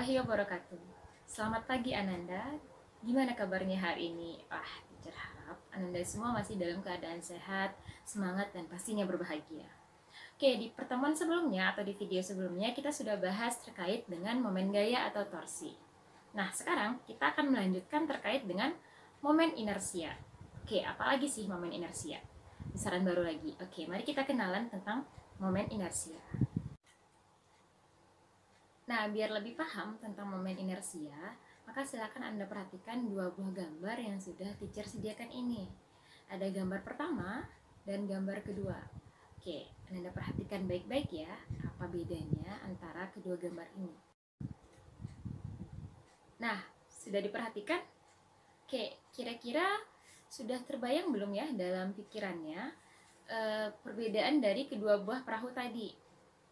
warahmatullahi wabarakatuh. Selamat pagi Ananda. Gimana kabarnya hari ini? Teacher harap Ananda semua masih dalam keadaan sehat, semangat, dan pastinya berbahagia. Oke, di pertemuan sebelumnya atau di video sebelumnya kita sudah bahas terkait dengan momen gaya atau torsi. Nah, sekarang kita akan melanjutkan terkait dengan momen inersia. Oke, apalagi sih momen inersia? Besaran baru lagi. Oke, mari kita kenalan tentang momen inersia. Nah, biar lebih paham tentang momen inersia, maka silakan Anda perhatikan dua buah gambar yang sudah teacher sediakan ini. Ada gambar pertama dan gambar kedua. Oke, Anda perhatikan baik-baik ya, apa bedanya antara kedua gambar ini. Nah, sudah diperhatikan? Oke, kira-kira sudah terbayang belum ya dalam pikirannya perbedaan dari kedua buah perahu tadi?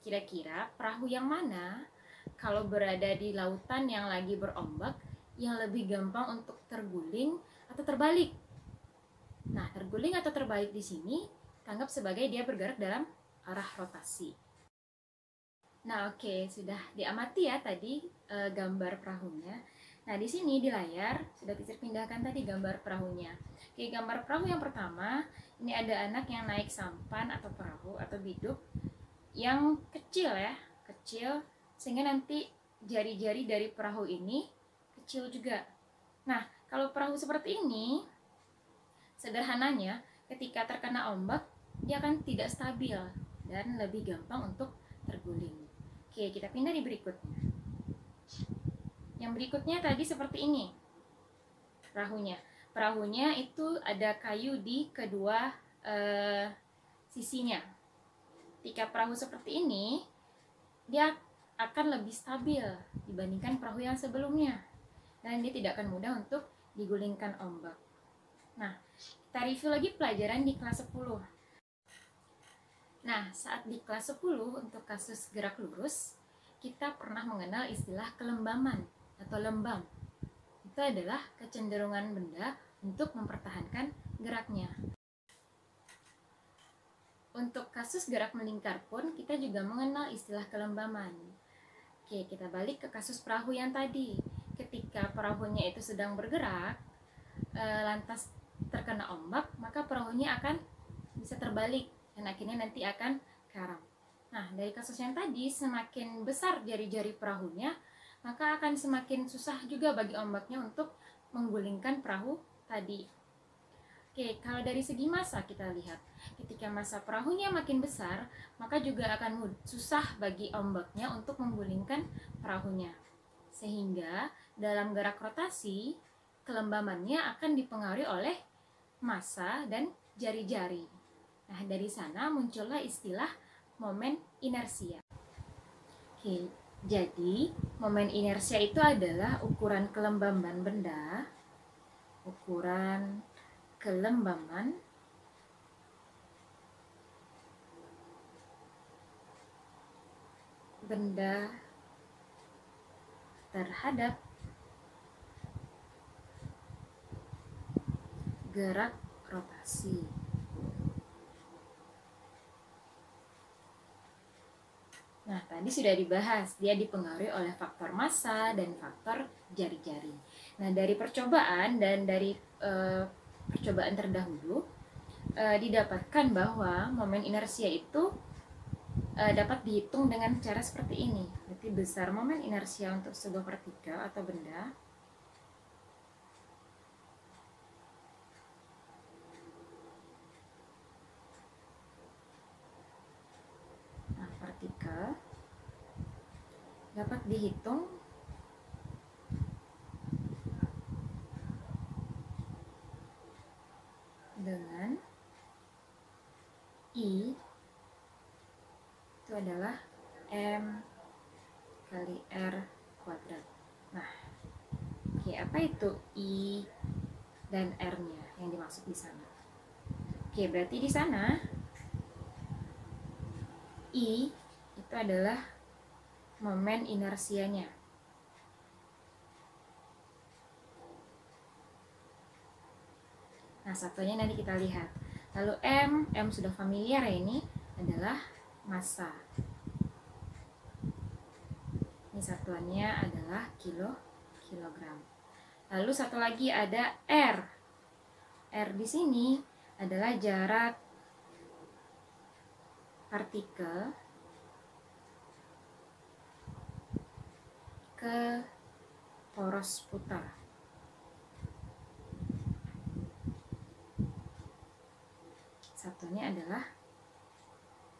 Kira-kira perahu yang mana kalau berada di lautan yang lagi berombak yang lebih gampang untuk terguling atau terbalik? Nah, terguling atau terbalik di sini tanggap sebagai dia bergerak dalam arah rotasi. Nah, oke, sudah diamati ya tadi gambar perahunya. Nah, di sini di layar sudah teacher pindahkan tadi gambar perahunya. Oke, gambar perahu yang pertama, ini ada anak yang naik sampan atau perahu atau biduk yang kecil ya, kecil, sehingga nanti jari-jari dari perahu ini kecil juga. Nah, kalau perahu seperti ini, sederhananya ketika terkena ombak, dia akan tidak stabil dan lebih gampang untuk terguling. Oke, kita pindah di berikutnya. Yang berikutnya tadi seperti ini perahunya. Perahunya itu ada kayu di kedua sisinya. Ketika perahu seperti ini, dia akan lebih stabil dibandingkan perahu yang sebelumnya, dan dia tidak akan mudah untuk digulingkan ombak. Nah, kita review lagi pelajaran di kelas 10. Nah, saat di kelas 10 untuk kasus gerak lurus, kita pernah mengenal istilah kelembaman atau lembam. Itu adalah kecenderungan benda untuk mempertahankan geraknya. Untuk kasus gerak melingkar pun kita juga mengenal istilah kelembaman. Oke, kita balik ke kasus perahu yang tadi. Ketika perahunya itu sedang bergerak, lantas terkena ombak, maka perahunya akan bisa terbalik dan akhirnya nanti akan karam. Nah, dari kasus yang tadi, semakin besar jari-jari perahunya, maka akan semakin susah juga bagi ombaknya untuk menggulingkan perahu tadi. Oke, kalau dari segi massa kita lihat, ketika massa perahunya makin besar, maka juga akan susah bagi ombaknya untuk menggulingkan perahunya. Sehingga dalam gerak rotasi, kelembamannya akan dipengaruhi oleh massa dan jari-jari. Nah, dari sana muncullah istilah momen inersia. Oke, jadi momen inersia itu adalah ukuran kelembaman benda, terhadap gerak rotasi. Nah, tadi sudah dibahas, dia dipengaruhi oleh faktor massa dan faktor jari-jari. Nah, dari percobaan dan dari percobaan terdahulu, didapatkan bahwa momen inersia itu dapat dihitung dengan cara seperti ini. Berarti besar momen inersia untuk sebuah partikel atau benda dapat dihitung dengan I itu adalah M kali R kuadrat. Nah, oke, apa itu I dan R-nya yang dimaksud di sana? Oke, berarti di sana I itu adalah momen inersianya. Nah, satunya nanti kita lihat. Lalu M sudah familiar ya, ini adalah massa. Ini satuannya adalah kilogram. Lalu satu lagi ada R. R di sini adalah jarak partikel ke poros putar. Satuannya adalah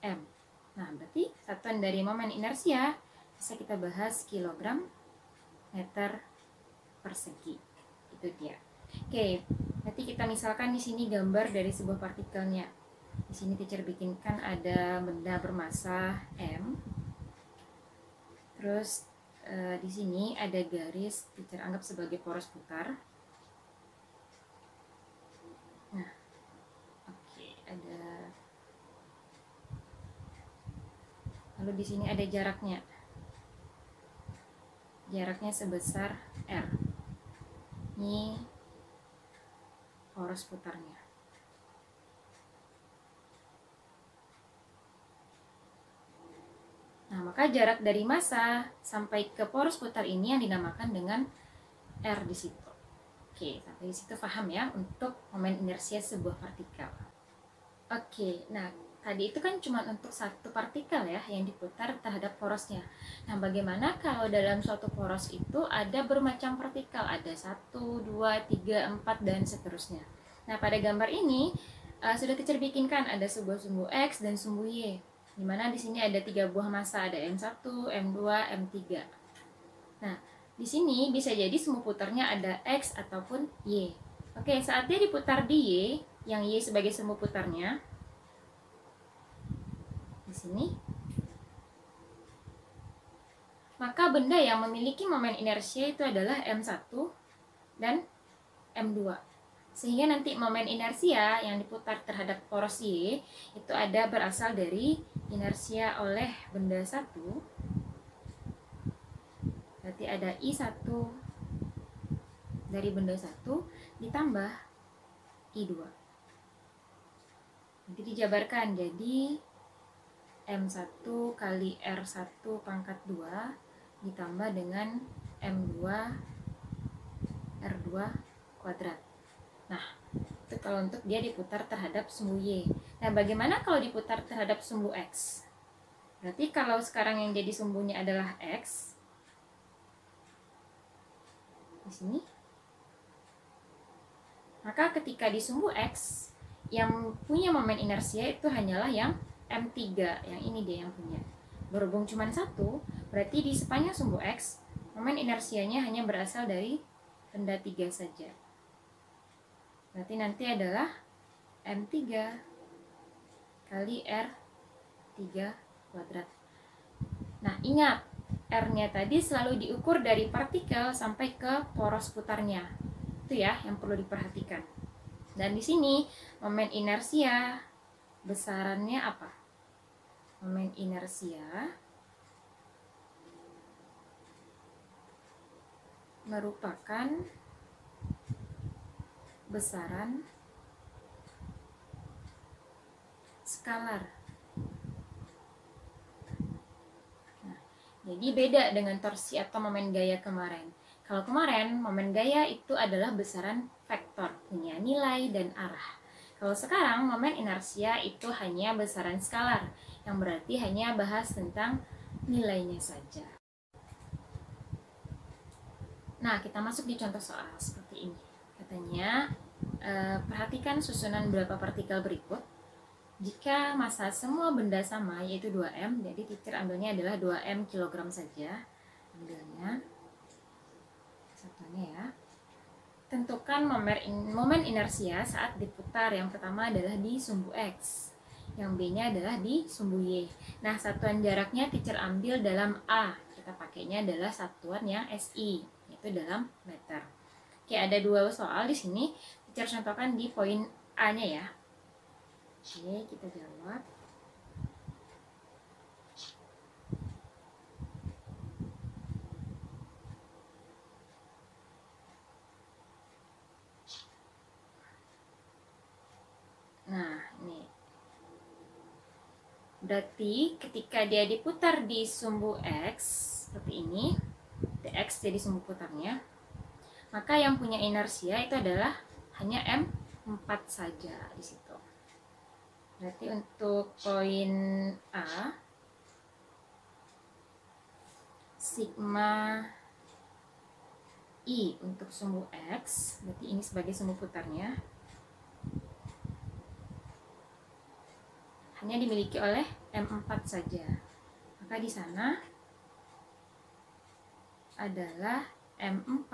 M. Nah, berarti satuan dari momen inersia bisa kita bahas kilogram meter persegi. Itu dia. Oke, nanti kita misalkan di sini gambar dari sebuah partikelnya. Di sini teacher bikinkan ada benda bermasa M. Terus di sini ada garis teacher anggap sebagai poros putar. Nah, oke, ada. Lalu di sini ada jaraknya. Jaraknya sebesar R. Ini poros putarnya. Nah, maka jarak dari massa sampai ke poros putar ini yang dinamakan dengan R di situ. Oke, sampai di situ paham ya untuk momen inersia sebuah partikel. Oke, nah tadi itu kan cuma untuk satu partikel ya yang diputar terhadap porosnya. Nah, bagaimana kalau dalam suatu poros itu ada bermacam partikel, ada 1, 2, 3, 4 dan seterusnya. Nah, pada gambar ini sudah teacher bikinkan ada sebuah sumbu X dan sumbu Y. Dimana di sini ada 3 buah massa, ada M1, M2, M3. Nah, di sini bisa jadi sumbu putarnya ada X ataupun Y. Oke, saat dia diputar di Y, yang Y sebagai sumbu putarnya, di sini, maka benda yang memiliki momen inersia itu adalah M1 dan M2. Sehingga nanti momen inersia yang diputar terhadap poros Y itu ada berasal dari inersia oleh benda 1. Berarti ada I1 dari benda 1 ditambah I2. Nanti dijabarkan jadi M1 kali R1 pangkat 2 ditambah dengan M2 R2 kuadrat. Nah, itu kalau untuk dia diputar terhadap sumbu Y. Nah, bagaimana kalau diputar terhadap sumbu X? Berarti kalau sekarang yang jadi sumbunya adalah X, di sini, maka ketika di sumbu X, yang punya momen inersia itu hanyalah yang M3, yang ini dia yang punya. Berhubung cuma 1, berarti di sepanjang sumbu X, momen inersianya hanya berasal dari benda 3 saja. Berarti nanti adalah M3 kali R3 kuadrat. Nah, ingat, R-nya tadi selalu diukur dari partikel sampai ke poros putarnya. Itu ya yang perlu diperhatikan. Dan di sini momen inersia besarannya apa? Momen inersia merupakan besaran skalar. Nah, jadi beda dengan torsi atau momen gaya kemarin. Kalau kemarin momen gaya itu adalah besaran vektor, punya nilai dan arah. Kalau sekarang momen inersia itu hanya besaran skalar, yang berarti hanya bahas tentang nilainya saja. Nah, kita masuk di contoh soal seperti ini. Katanya, perhatikan susunan beberapa partikel berikut. Jika massa semua benda sama, yaitu 2M, jadi teacher ambilnya adalah 2M kilogram saja. Ambilnya, satunya ya. Tentukan momen inersia saat diputar. Yang pertama adalah di sumbu X, yang B-nya adalah di sumbu Y. Nah, satuan jaraknya teacher ambil dalam A. Kita pakainya adalah satuan yang SI, yaitu dalam meter. Oke, ada 2 soal di sini. Teacher contohkan di poin A-nya ya. Oke, kita jawab. Nah, ini. Berarti ketika dia diputar di sumbu X, seperti ini, dx jadi sumbu putarnya, maka yang punya inersia itu adalah hanya M4 saja di situ. Berarti untuk poin A, sigma I untuk sumbu X, berarti ini sebagai sumbu putarnya, hanya dimiliki oleh M4 saja. Maka di sana adalah M4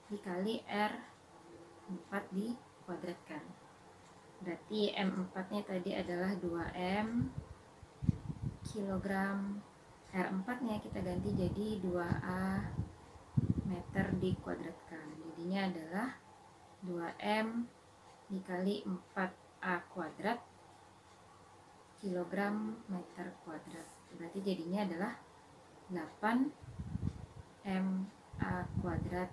dikali R4 dikuadratkan. Berarti M4-nya tadi adalah 2M kilogram. R4-nya kita ganti jadi 2A meter dikuadratkan. Jadinya adalah 2M dikali 4A kuadrat kilogram meter kuadrat. Berarti jadinya adalah 8 MA kuadrat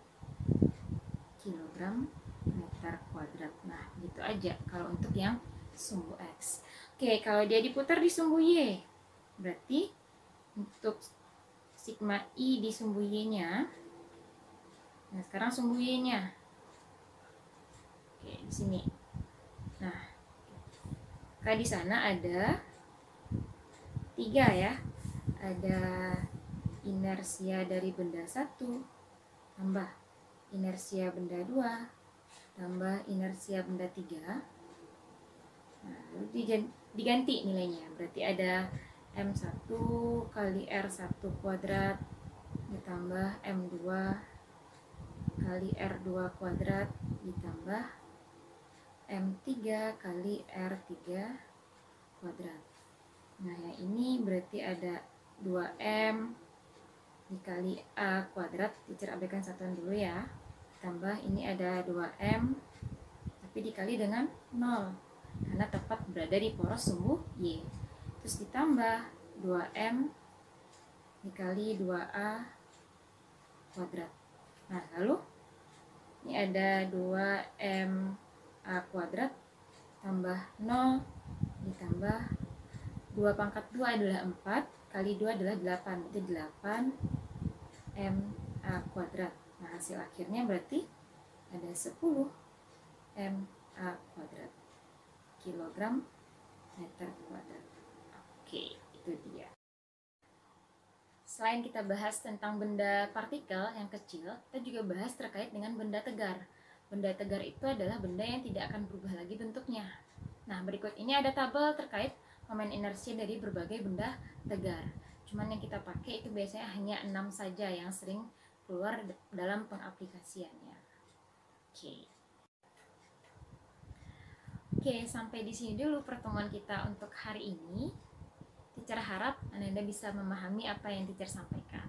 kilogram meter kuadrat. Nah, gitu aja kalau untuk yang sumbu X. Oke, kalau dia diputar di sumbu Y, berarti untuk sigma I di sumbu Y-nya, nah sekarang sumbu Y-nya, oke di sini. Nah, maka di sana ada 3 ya, ada inersia dari benda 1 tambah inersia benda 2 tambah inersia benda 3. Nah, lalu diganti nilainya. Berarti ada M1 kali R1 kuadrat ditambah M2 kali R2 kuadrat ditambah M3 kali R3 kuadrat. Nah, yang ini berarti ada 2M dikali A kuadrat, teacher abaikan satuan dulu ya, tambah ini ada 2M tapi dikali dengan 0 karena tepat berada di poros sumbu Y, terus ditambah 2M dikali 2A kuadrat. Nah, lalu ini ada 2M A kuadrat tambah 0 ditambah 2 pangkat 2 adalah 4 kali 2 adalah 8, itu 8 MA kuadrat. Nah, hasil akhirnya berarti ada 10 MA kuadrat kilogram meter kuadrat. Oke, itu dia. Selain kita bahas tentang benda partikel yang kecil, kita juga bahas terkait dengan benda tegar. Benda tegar itu adalah benda yang tidak akan berubah lagi bentuknya. Nah, berikut ini ada tabel terkait momen inersia dari berbagai benda tegar. Cuman yang kita pakai itu biasanya hanya 6 saja yang sering keluar dalam pengaplikasiannya. Oke, sampai di sini dulu pertemuan kita untuk hari ini. Teacher harap Anda bisa memahami apa yang teacher sampaikan.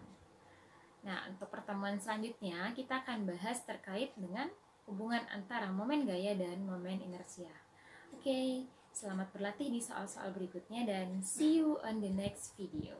Nah, untuk pertemuan selanjutnya kita akan bahas terkait dengan hubungan antara momen gaya dan momen inersia. Oke, selamat berlatih di soal-soal berikutnya dan see you on the next video.